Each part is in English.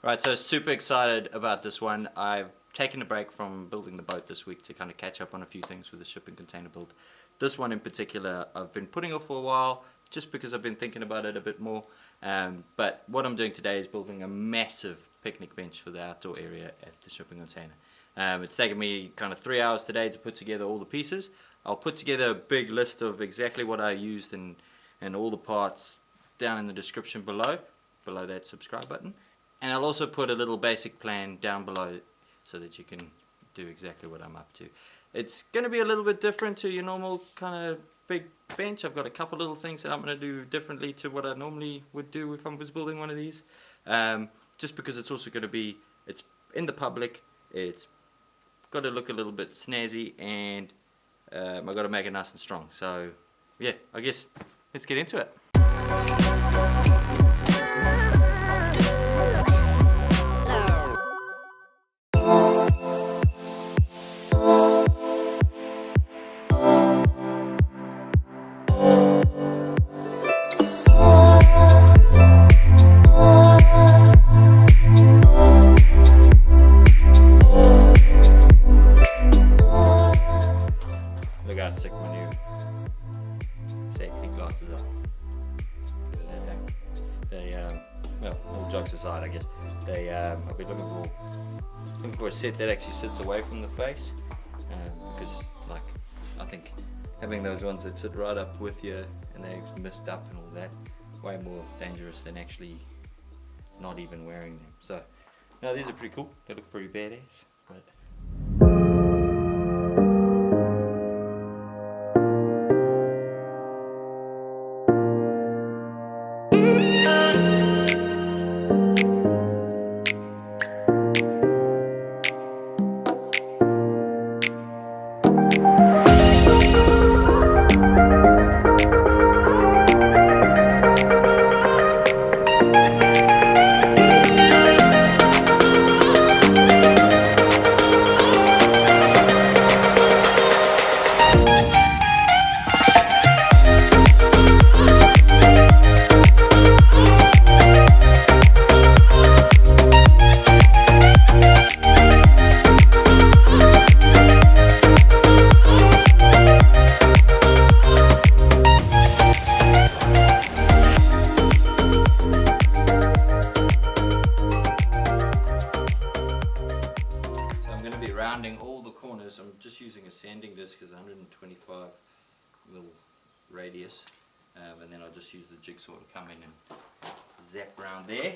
Right, so super excited about this one. I've taken a break from building the boat this week to kind of catch up on a few things with the shipping container build. This one in particular I've been putting off for a while just because I've been thinking about it a bit more. But what I'm doing today is building a massive picnic bench for the outdoor area at the shipping container. It's taken me kind of 3 hours today to put together all the pieces. I'll put together a big list of exactly what I used and all the parts down in the description below that subscribe button. And I'll also put a little basic plan down below so that you can do exactly what I'm up to. It's going to be a little bit different to your normal kind of big bench. I've got a couple little things that I'm going to do differently to what I normally would do if I was building one of these. Just because it's also going to be, it's in the public, it's got to look a little bit snazzy, and I've got to make it nice and strong. So yeah, I guess let's get into it. Look how sick my new safety glasses are. They, well, all jokes aside, I guess, I've been looking for a set that actually sits away from the face, because, like, I think having those ones that sit right up with you and they're messed up and all that, way more dangerous than actually not even wearing them. So, no, these are pretty cool. They look pretty badass, but. Rounding all the corners. I'm just using a sanding disc because 125 mil radius, and then I'll just use the jigsaw to come in and zap around there.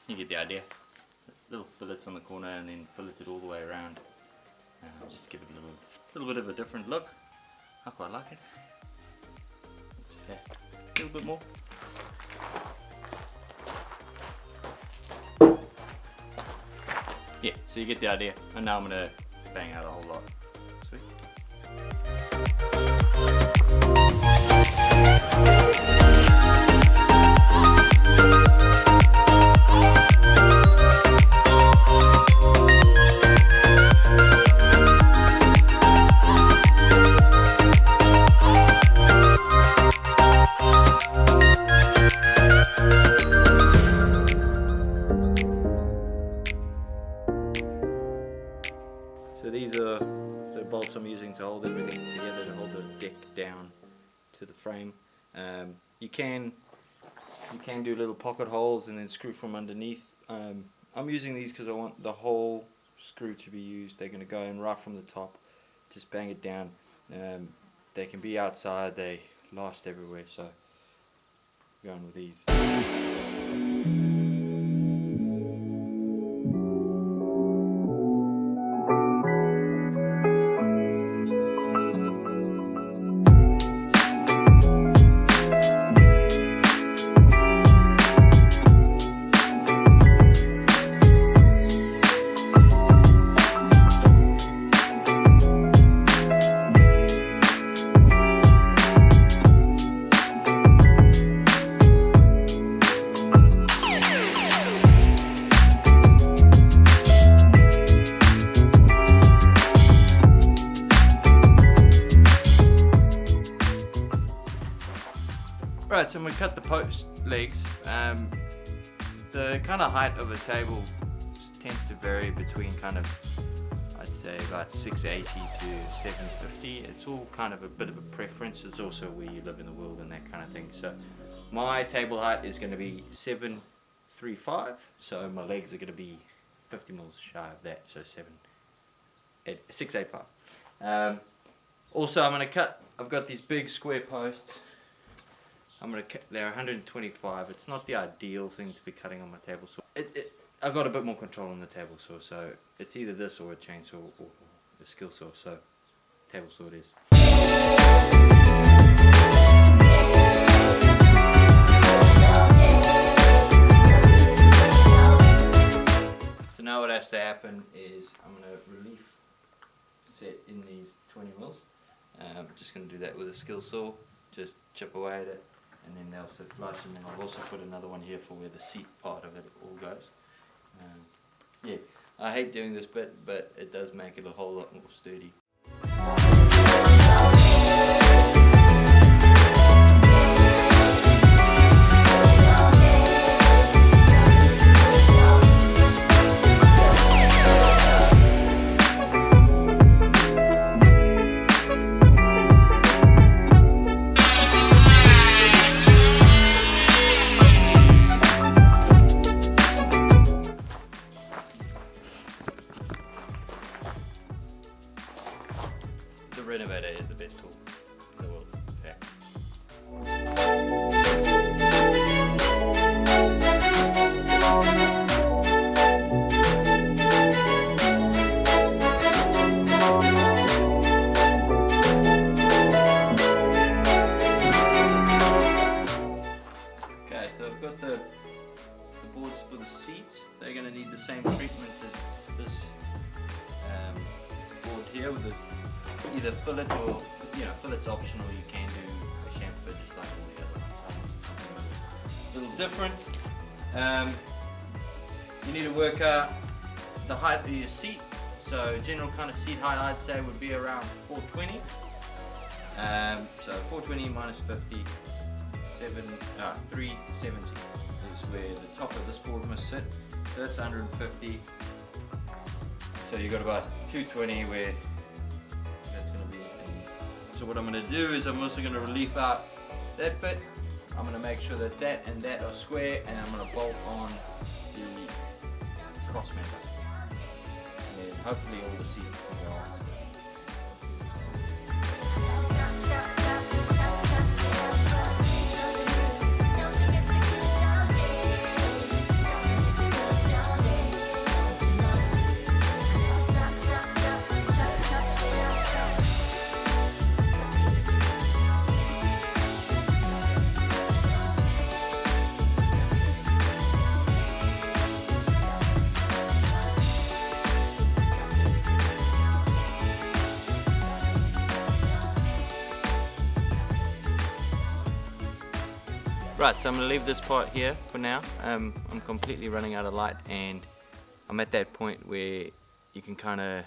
You get the idea. Little fillets on the corner and then filleted all the way around, just to give it a little bit of a different look. I quite like it. Just a little bit more. Yeah, so you get the idea. And now I'm going to bang out a whole lot. Sweet. So these are the bolts I'm using to hold everything together, to hold the deck down to the frame. You can do little pocket holes and then screw from underneath. I'm using these because I want the whole screw to be used. They're going to go in right from the top, just bang it down. They can be outside, they last everywhere, so I'm going with these. Right, so I'm going to cut the post legs. The kind of height of a table tends to vary between kind of, I'd say about 680 to 750. It's all kind of a bit of a preference. It's also where you live in the world and that kind of thing. So my table height is going to be 735. So my legs are going to be 50 mils shy of that. So 685. Also, I'm going to cut. I've got these big square posts. I'm going to cut. They're 125. It's not the ideal thing to be cutting on my table saw. I've got a bit more control on the table saw, so it's either this or a chainsaw or a skill saw. So table saw it is. So now what has to happen is I'm going to relief set in these 20 mils. I'm just going to do that with a skill saw. Just chip away at it, and then they'll sit flush. And then I'll also put another one here for where the seat part of it all goes. Yeah, I hate doing this bit, but it does make it a whole lot more sturdy. The Renovator is the best tool in the world. Yeah. Okay, so I've got the boards for the seats. They're going to need the same treatment as this board here with the either fillet or, fillet's optional. You can do a chamfer just like all the other ones. A little different. You need to work out the height of your seat. So general kind of seat height I'd say would be around 420. So 420 minus 50, 370 is where the top of this board must sit. So that's 150. So you've got about 220 where that's going to be. So what I'm going to do is I'm also going to relief out that bit. I'm going to make sure that that and that are square, and I'm going to bolt on the cross member. And then hopefully all the seats can go on. Right, so I'm going to leave this part here for now. I'm completely running out of light, and I'm at that point where you can kind of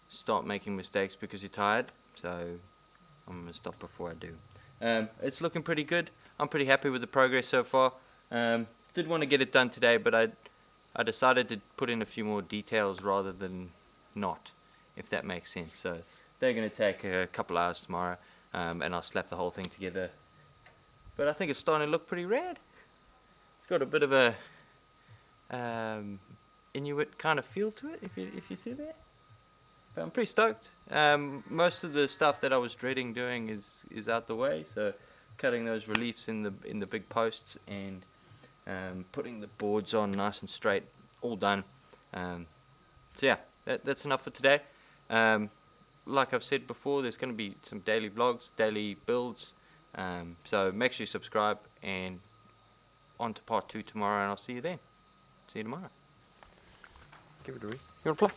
start making mistakes because you're tired, so I'm going to stop before I do. It's looking pretty good. I'm pretty happy with the progress so far. Did want to get it done today, but I decided to put in a few more details rather than not, if that makes sense. So they're going to take a couple hours tomorrow, and I'll slap the whole thing together. But I think it's starting to look pretty rad. It's got a bit of a Inuit kind of feel to it, if you see that. But I'm pretty stoked. Most of the stuff that I was dreading doing is out the way. So cutting those reliefs in the big posts and putting the boards on nice and straight, all done. So yeah, that's enough for today. Like I've said before, there's going to be some daily vlogs, daily builds. So make sure you subscribe, and on to part 2 tomorrow, and I'll see you then. See you tomorrow. Give it a read. You want to play?